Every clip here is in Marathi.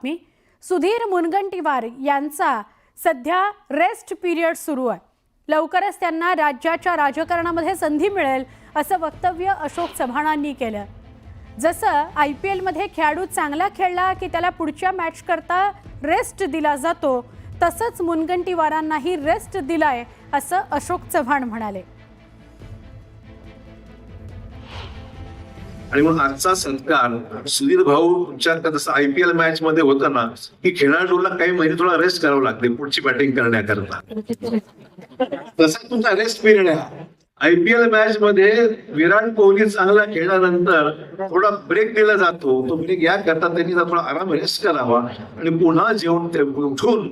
मी सुधीर मुनगंटीवार यांचा सध्या रेस्ट पिरियड सुरू आहे। लवकरच त्यांना राज्याच्या राजकारणामध्ये संधी मिळेल असं वक्तव्य अशोक चव्हाणांनी केलं। जसं IPL मध्ये खेळाडू चांगला खेळला की त्याला पुढच्या मॅच करता रेस्ट दिला जातो, तसंच मुनगंटीवारांनाही रेस्ट दिलाय असं अशोक चव्हाण म्हणाले। आणि मग आजचा सत्कार सुधीर भाऊ तुमच्या जसं IPL मॅच मध्ये होतं ना की खेळाडूला काही महिने थोडा रेस्ट करावं लागते पुढची बॅटिंग करण्याकरता, तसा तुमचा रेस्ट पिरियड आहे। IPL मॅच मध्ये विराट कोहली चांगला खेळल्यानंतर थोडा ब्रेक दिला जातो, तो ब्रेक या करता त्यांनी थोडा आराम रेस्ट करावा आणि पुन्हा जेवून ते उठून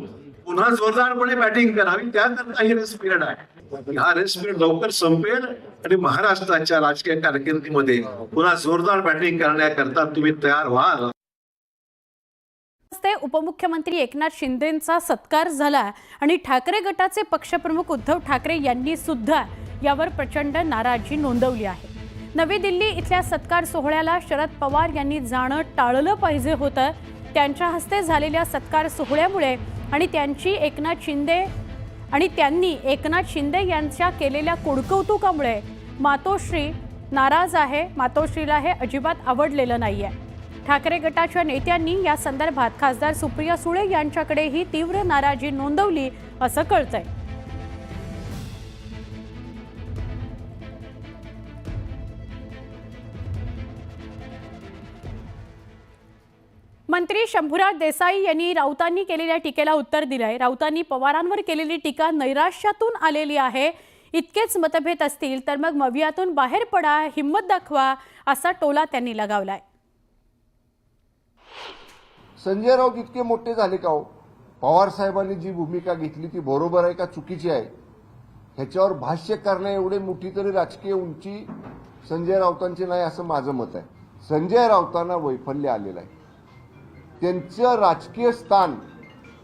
पुन्हा जोरदारपणे बॅटिंग करावी, त्याकरता ही रेस्ट पिरियड आहे। हा रेस्ट पिरियड लवकर संपेल आणि महाराष्ट्राच्या राजकीय कारकिर्दीमध्ये पुन्हा जोरदार बॅटिंग करण्याकरता तुम्ही तयार व्हाल। उपमुख्यमंत्री एकनाथ शिंदेंचा सत्कार झाला आणि ठाकरे गटाचे पक्षप्रमुख उद्धव ठाकरे यांनी सुद्धा यावर प्रचंड नाराजी नोंदवली आहे। नवी दिल्ली इथल्या सत्कार सोहळ्याला शरद पवार यांनी जाणं टाळलं पाहिजे होतं। त्यांच्या हस्ते झालेल्या सत्कार सोहळ्यामुळे आणि त्यांनी एकनाथ शिंदे यांच्या केलेल्या कोडकौतुकामुळे मातोश्री नाराज आहे। मातोश्रीला हे अजिबात आवडलेलं नाहीये। ठाकरे गटाच्या नेत्यांनी या संदर्भात खासदार सुप्रिया सुळे यांच्याकडेही तीव्र नाराजी नोंदवली असं कळतंय। मंत्री शंभूराज देसाई यांनी राऊतांनी केलेल्या टीकेला उत्तर दिलंय। राऊतांनी पवारांवर केलेली टीका नैराश्यातून आलेली आहे। इतकेच मतभेद असतील तर मग मवियातून बाहेर पडा, हिम्मत दाखवा असा टोला त्यांनी लगावलाय। संजय राऊत इतके मोठे झाले का हो? पवार साहेबांनी जी भूमिका घेतली ती बरोबर आहे का चुकीची आहे ह्याच्यावर भाष्य करण्या एवढे मोठी तरी राजकीय उंची संजय राऊतांची नाही असं माझं मत आहे। संजय राऊतांना वैफल्य आलेलं आहे। त्यांचं राजकीय स्थान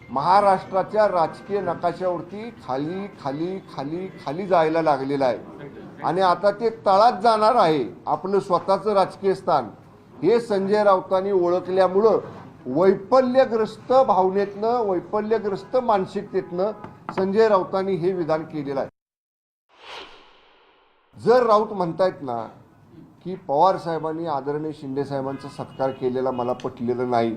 महाराष्ट्राच्या राजकीय नकाशावरती खाली खाली खाली खाली जायला लागलेलं आहे आणि आता ते तळात जाणार आहे। आपलं स्वतःचं राजकीय स्थान हे संजय राऊतांनी ओळखल्यामुळं वैफल्यग्रस्त भावनेतनं वैफल्यग्रस्त मानसिकतेतनं संजय राऊतांनी हे विधान केलेलं आहे। जर राऊत म्हणतायत ना की पवार साहेबांनी आदरणीय शिंदे साहेबांचा सत्कार केलेला मला पटलेलं नाही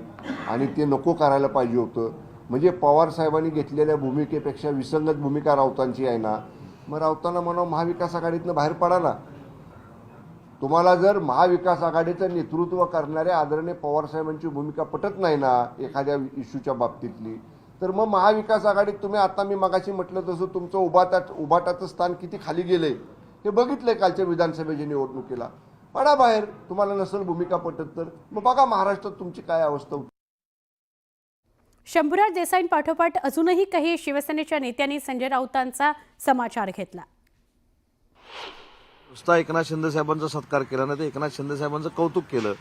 आणि ते नको करायला पाहिजे होतं, म्हणजे पवार साहेबांनी घेतलेल्या भूमिकेपेक्षा विसंगत भूमिका राऊतांची आहे ना, मग राऊतांना म्हणावं महाविकास आघाडीतनं बाहेर पडा ना। तुम्हाला जर महाविकास आघाडीचं नेतृत्व करणाऱ्या आदरणीय पवार साहेबांची भूमिका पटत नाही ना एखाद्या इश्यूच्या बाबतीतली, तर मग महाविकास आघाडीत तुम्ही आता मी मगाशी म्हटलं तसं तुमचं उभाटाचं स्थान किती खाली गेलंय हे बघितलंय कालच्या विधानसभेच्या निवडणुकीला। पडा बाहेर, तुम्हाला नसेल भूमिका पटत तर मग बघा महाराष्ट्रात तुमची काय अवस्था होती। शंभूराज देसाईंपाठोपाठ अजूनही काही शिवसेनेच्या नेत्यांनी संजय राऊतांचा समाचार घेतला। नुसता एकनाथ शिंदे साहेबांचा सत्कार केला नाही तर एकनाथ शिंदे साहेबांचं कौतुक केलं।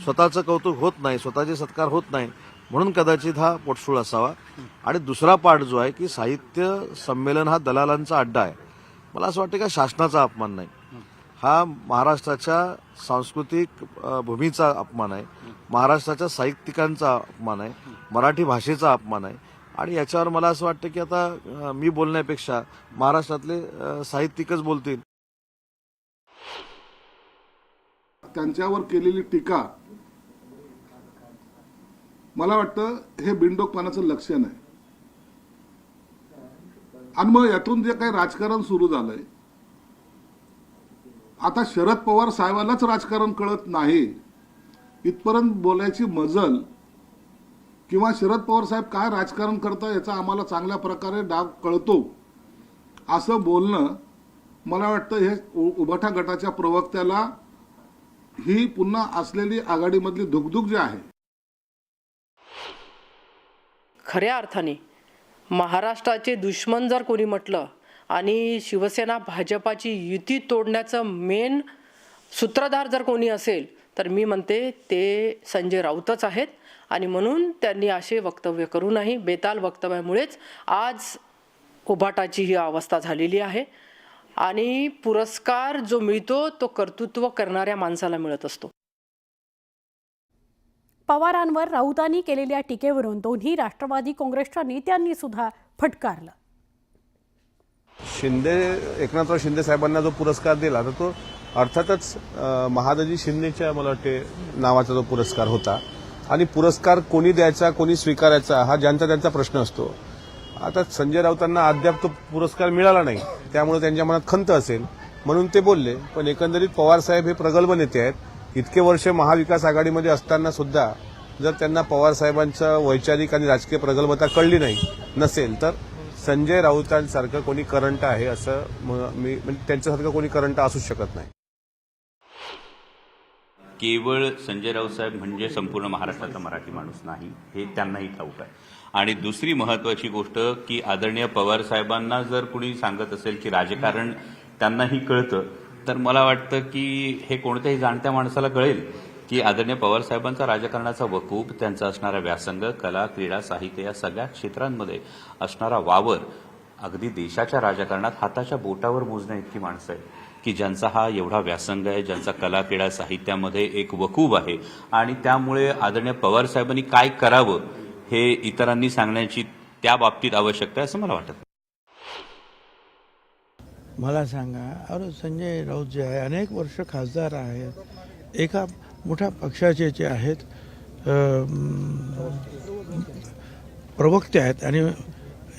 स्वतःचं कौतुक होत नाही, स्वतःचे सत्कार होत नाही म्हणून कदाचित हा पोटसूळ असावा। आणि दुसरा पार्ट जो आहे की साहित्य संमेलन हा दलालांचा अड्डा आहे, मला असं वाटतं का शासनाचा अपमान नाही, हा महाराष्ट्राच्या सांस्कृतिक भूमीचा अपमान आहे, महाराष्ट्राच्या साहित्यिकांचा अपमान आहे, मराठी भाषेचा अपमान आहे। आणि याच्यावर मला असं वाटतं की आता मी बोलण्यापेक्षा महाराष्ट्रातले साहित्यिकच बोलतील। त्यांच्यावर केलेली टीका मला वाटतं हे बिनडोकपणाचं लक्षण आहे। आणि मग यातून जे काही राजकारण सुरू झालंय, आता शरद पवार साहेबांनाच राजकारण कळत नाही इथपर्यंत बोलायची मजल किंवा शरद पवार साहेब काय राजकारण करतात याचा आम्हाला चांगल्या प्रकारे डाग कळतो असं बोलणं, मला वाटतं हे उभाटा गटाच्या प्रवक्त्याला ही पुन्हा असलेली आघाडीमधली धुकधुक जी आहे, खऱ्या अर्थाने महाराष्ट्राचे दुश्मन जर कोणी म्हटलं आणि शिवसेना भाजपाची युती तोडण्याचं मेन सूत्रधार जर कोणी असेल तर मी म्हणते ते संजय राऊतच आहेत। आणि म्हणून त्यांनी असे वक्तव्य करू नये। बेताल वक्तव्यामुळेच आज उभाटाची ही अवस्था झालेली आहे आणि पुरस्कार जो मिळतो तो कर्तृत्व करणाऱ्या माणसाला मिळत असतो। पवारांवर राऊतांनी केलेल्या टीकेवरून दोन्ही राष्ट्रवादी काँग्रेसच्या नेत्यांनी सुद्धा फटकारलं. एकनाथराव शिंदे साहेबांना जो पुरस्कार दिला तर तो अर्थातच महादजी शिंदेच्या मला वाटते नावाचा जो पुरस्कार होता आणि पुरस्कार कोणी द्यायचा कोणी स्वीकारायचा हा ज्यांचा त्यांचा प्रश्न असतो. आता संजय राऊतांना अद्याप तो पुरस्कार मिळाला नाही, त्यामुळे त्यांच्या मनात खंत असेल म्हणून ते बोलले. पण एकंदरीत पवार साहेब हे प्रगल्भ नेते आहेत. इतके वर्ष महाविकास आघाडीमध्ये असताना सुद्धा जर त्यांना पवार साहेबांचं वैचारिक आणि राजकीय प्रगल्भता कळली नसेल तर संजय राऊतांसारखं कोणी करंट आहे असं मी म्हणजे त्यांच्यासारखं कोणी करंट असूच शकत नाही. केवळ संजय राऊत साहेब म्हणजे संपूर्ण महाराष्ट्राचा मराठी माणूस नाही हे त्यांनाही ठाऊक आहे. आणि दुसरी महत्वाची गोष्ट की आदरणीय पवार साहेबांना जर कुणी सांगत असेल की राजकारण त्यांनाही कळतं तर मला वाटतं की हे कोणत्याही जाणत्या माणसाला कळेल की आदरणीय पवार साहेबांचा राजकारणाचा वकूफ, त्यांचा असणारा व्यासंग, कला, क्रीडा, साहित्य या सगळ्या क्षेत्रांमध्ये असणारा वावर अगदी देशाच्या राजकारणात हाताच्या बोटावर मोजण्या इतकी माणसं आहेत की ज्यांचा हा एवढा व्यासंग आहे, ज्यांचा कला, क्रीडा, साहित्यामध्ये एक वकूफ आहे. आणि त्यामुळे आदरणीय पवार साहेबांनी काय करावं हे इतरांनी सांगण्याची त्या बाबतीत आवश्यकता आहे असं मला वाटतं. मला सांगा, अरे संजय राऊत जे आहे अनेक वर्ष खासदार आहेत, एका मोठ्या पक्षाचे जे आहेत प्रवक्ते आहेत आणि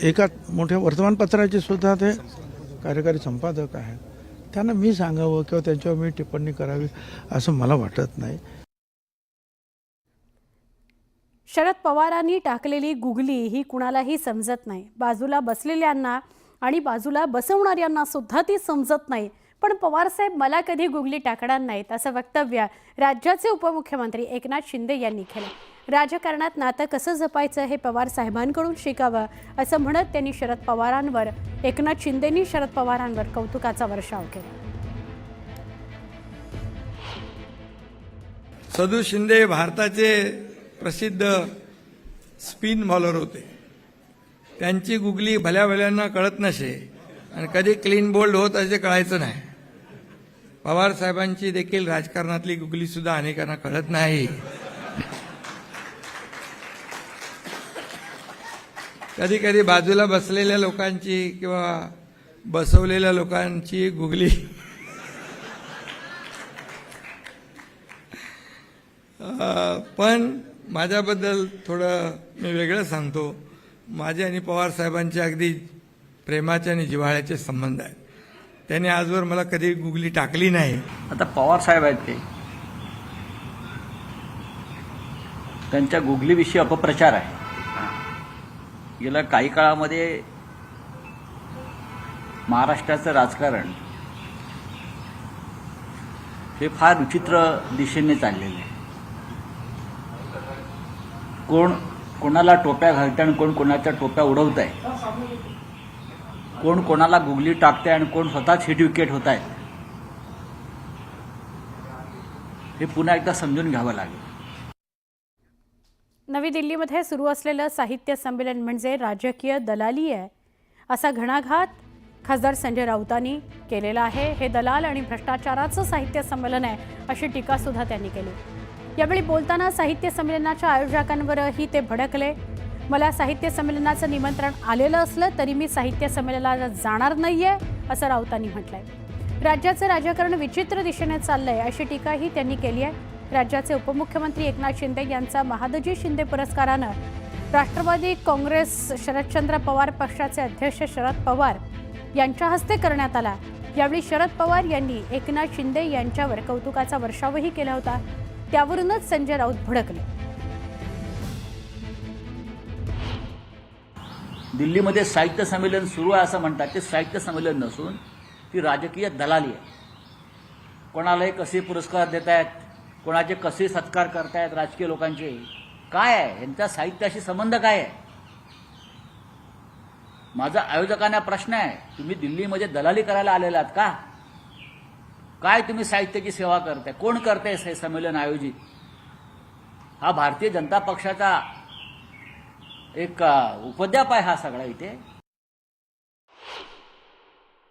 एका मोठ्या वर्तमानपत्राचे सुद्धा ते कार्यकारी संपादक आहेत. त्यांना मी सांगावं किंवा त्यांच्यावर मी टिप्पणी करावी असं मला वाटत नाही. शरद पवारांनी टाकलेली गुगली ही कुणालाही समजत नाही. बाजूला बसलेल्यांना आणि बाजूला बसवणाऱ्यांना सुद्धा ती समजत नाही. पण पवारसाहेब मला कधी गुगली टाकणार नाहीत असं वक्तव्य राज्याचे उपमुख्यमंत्री एकनाथ शिंदे यांनी केलं. राजकारणात नातं कसं जपायचं हे पवार साहेबांकडून शिकावं असं म्हणत त्यांनी एकनाथ शिंदेंनी शरद पवारांवर कौतुकाचा वर्षाव केला. सदू शिंदे भारताचे प्रसिद्ध स्पिन बॉलर होते. त्यांची गुगली भल्या भल्यांना कळत नसे आणि कधी क्लीन बोल्ड होत असे कळायचं नाही. पवार साहेबांची देखील राजकारणातली गुगली सुद्धा अनेकांना कळत नाही. कधी कधी बाजूला बसलेल्या लोकांची किंवा बसवलेल्या लोकांची गुगली पण माझ्याबद्दल थोडं मी वेगळं सांगतो. माझे आणि पवार साहेबांचे अगदी प्रेमाचे आणि जिव्हाळ्याचे संबंध आहेत. त्यांनी आजवर मला कधी गुगली टाकली नाही. आता पवार साहेब आहेत ते, त्यांच्या गुगलीविषयी अपप्रचार आहे. गेल्या काही काळामध्ये महाराष्ट्राचं राजकारण हे फार विचित्र दिशेने चाललेलं आहे. कोण कोणाला टोप्या घालते आणि कोण कोणाच्या टोप्या उडवत आहे, कोण कोणाला गुगली टाकते आणि कोण स्वतःच हिट विकेट होत आहेत, हे पुन्हा एकदा समजून घ्यावं लागेल. नवी दिल्लीमध्ये सुरू असलेलं साहित्य संमेलन म्हणजे राजकीय दलाली आहे असा घणाघात खासदार संजय राऊतांनी केलेला आहे. हे दलाल आणि भ्रष्टाचाराचं साहित्य संमेलन आहे अशी टीका सुद्धा त्यांनी केली. यावेळी बोलताना साहित्य संमेलनाच्या आयोजकांवरही ते भडकले. मला साहित्य संमेलनाचं निमंत्रण आलेलं असलं तरी मी साहित्य संमेलनाला जाणार नाहीये असं राऊतांनी म्हटलंय. राज्याचं राजकारण विचित्र दिशेने चाललंय अशी टीकाही त्यांनी केली आहे. राज्याचे उपमुख्यमंत्री एकनाथ शिंदे यांचा महादजी शिंदे पुरस्कारानं राष्ट्रवादी काँग्रेस शरदचंद्र पवार पक्षाचे अध्यक्ष शरद पवार यांच्या हस्ते करण्यात आला. यावेळी शरद पवार यांनी एकनाथ शिंदे यांच्यावर कौतुकाचा वर्षावही केला होता. त्यावरूनच संजय राऊत भडकले. दिल्लीमध्ये साहित्य संमेलन सुरू आहे असं म्हणतात. ते साहित्य संमेलन नसून ती राजकीय दलाली आहे. कोणालाही कसे पुरस्कार देत आहेत, कोणाचे कसे सत्कार करतायत राजकीय लोकांचे, काय आहे यांचा साहित्याशी संबंध काय आहे. माझा आयोजकांना प्रश्न आहे, तुम्ही दिल्लीमध्ये दलाली करायला आलेला आहात का? काय तुम्ही साहित्याची सेवा करताय? कोण करताय हे संमेलन आयोजित? हा भारतीय जनता पक्षाचा एक उपद्व्याप आहे हा सगळा. इथे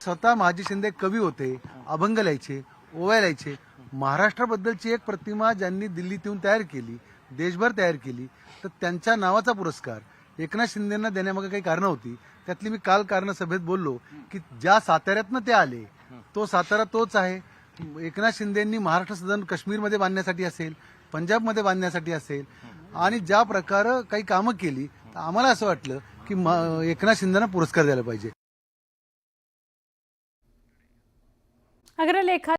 स्वतः महाजी शिंदे कवी होते, अभंग लिहायचे, ओव्या लिहायचे. महाराष्ट्राबद्दलची एक प्रतिमा ज्यांनी दिल्लीत येऊन तयार केली, देशभर तयार केली, तर त्यांच्या नावाचा पुरस्कार एकनाथ शिंदेंना देण्यामागे काही कारणं होती. त्यातली मी काल कारणं सभेत बोललो की ज्या साताऱ्यातनं ते आले तो सातारा तोच आहे. एकनाथ शिंदेंनी महाराष्ट्र सदन काश्मीरमध्ये बांधण्यासाठी असेल, पंजाबमध्ये बांधण्यासाठी असेल आणि ज्या प्रकारे काही कामं केली, तर आम्हाला असं वाटलं की एकनाथ शिंदेंना पुरस्कार द्यायला पाहिजे. अग्रलेखा